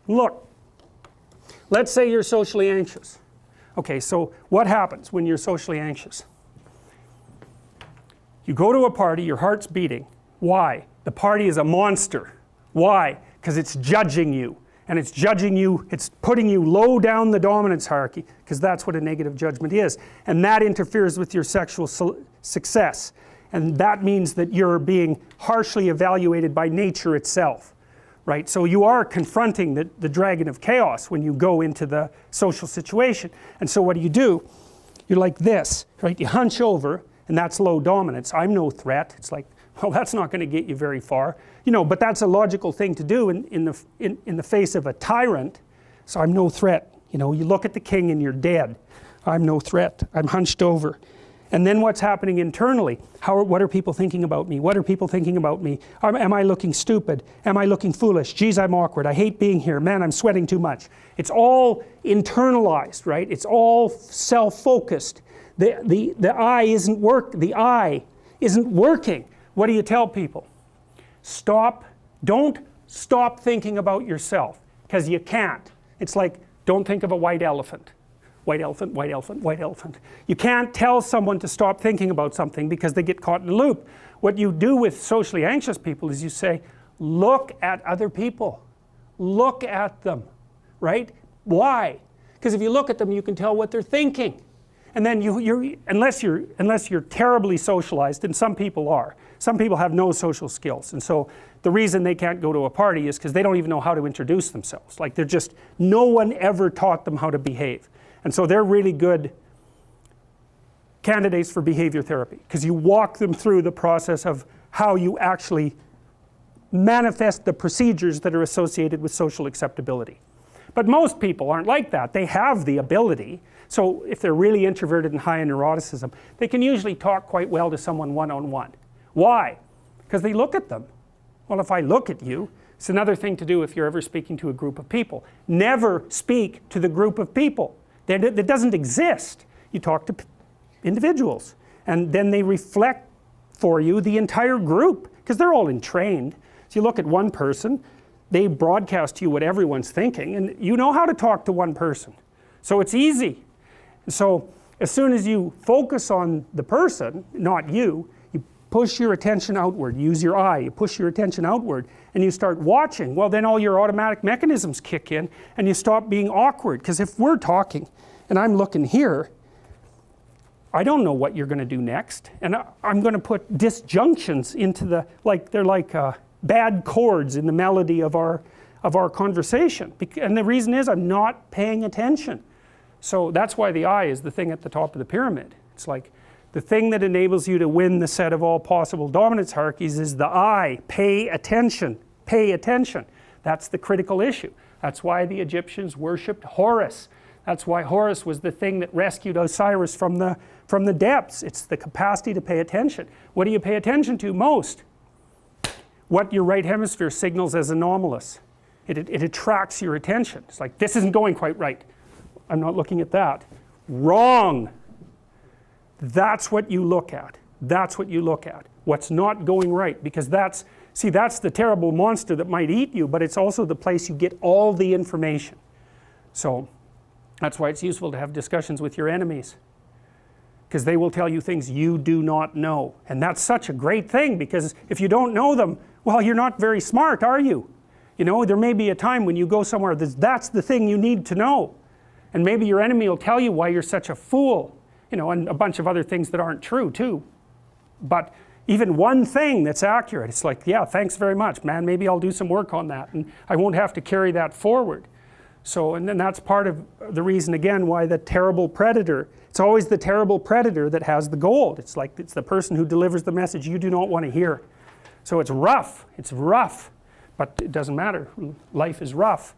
Look, let's say you're socially anxious. Okay, so what happens when you're socially anxious? You go to a party, your heart's beating. Why? The party is a monster. Why? Because it's judging you. And it's judging you, it's putting you low down the dominance hierarchy, because that's what a negative judgment is. And that interferes with your sexual success. And that means that you're being harshly evaluated by nature itself. Right? So you are confronting the dragon of chaos when you go into the social situation. And so what do? You're like this, right? You hunch over, and that's low dominance. I'm no threat. It's like, well, that's not going to get you very far. You know, but that's a logical thing to do in the face of a tyrant. So I'm no threat. You know, you look at the king and you're dead. I'm no threat. I'm hunched over. And then what's happening internally? What are people thinking about me? What are people thinking about me? Am I looking stupid? Am I looking foolish? Geez, I'm awkward. I hate being here. Man, I'm sweating too much. It's all internalized, right? It's all self-focused. The eye isn't working. What do you tell people? Don't stop thinking about yourself, because you can't. It's like, don't think of a white elephant. White elephant, white elephant, white elephant. You can't tell someone to stop thinking about something because they get caught in a loop. What you do with socially anxious people is you say, look at other people. Look at them, right? Why? Because if you look at them, you can tell what they're thinking. And then unless you're terribly socialized, and some people are. Some people have no social skills. And so the reason they can't go to a party is because they don't even know how to introduce themselves. Like no one ever taught them how to behave. And so they're really good candidates for behavior therapy, because you walk them through the process of how you actually manifest the procedures that are associated with social acceptability. But most people aren't like that. They have the ability. So if they're really introverted and high in neuroticism, they can usually talk quite well to someone one-on-one. Why? Because they look at them. Well, if I look at you, it's another thing to do if you're ever speaking to a group of people. Never speak to the group of people. That doesn't exist. You talk to individuals, and then they reflect for you the entire group, because they're all entrained. So you look at one person, they broadcast to you what everyone's thinking, and you know how to talk to one person. So it's easy. So as soon as you focus on the person, not you, you push your attention outward, use your eye, you push your attention outward, and you start watching. Well, then all your automatic mechanisms kick in, and you stop being awkward. Because if we're talking and I'm looking here, I don't know what you're going to do next, and I'm going to put disjunctions into they're like bad chords in the melody of our conversation. And the reason is I'm not paying attention. So that's why the eye is the thing at the top of the pyramid. It's like the thing that enables you to win the set of all possible dominance hierarchies is the eye. Pay attention. Pay attention. That's the critical issue. That's why the Egyptians worshipped Horus. That's why Horus was the thing that rescued Osiris from the depths. It's the capacity to pay attention. What do you pay attention to most? What your right hemisphere signals as anomalous. It attracts your attention. It's like, this isn't going quite right. I'm not looking at that. Wrong. That's what you look at. That's what you look at. What's not going right, because that's the terrible monster that might eat you, but it's also the place you get all the information. So that's why it's useful to have discussions with your enemies, because they will tell you things you do not know. And that's such a great thing, because if you don't know them, well, you're not very smart, are you? You know, there may be a time when you go somewhere that's the thing you need to know. And maybe your enemy will tell you why you're such a fool, you know, and a bunch of other things that aren't true too. But even one thing that's accurate, it's like, yeah, thanks very much, man, maybe I'll do some work on that, and I won't have to carry that forward. So, and then that's part of the reason, again, why the terrible predator, it's always the terrible predator that has the gold. It's like, it's the person who delivers the message you do not want to hear. So it's rough, but it doesn't matter. Life is rough.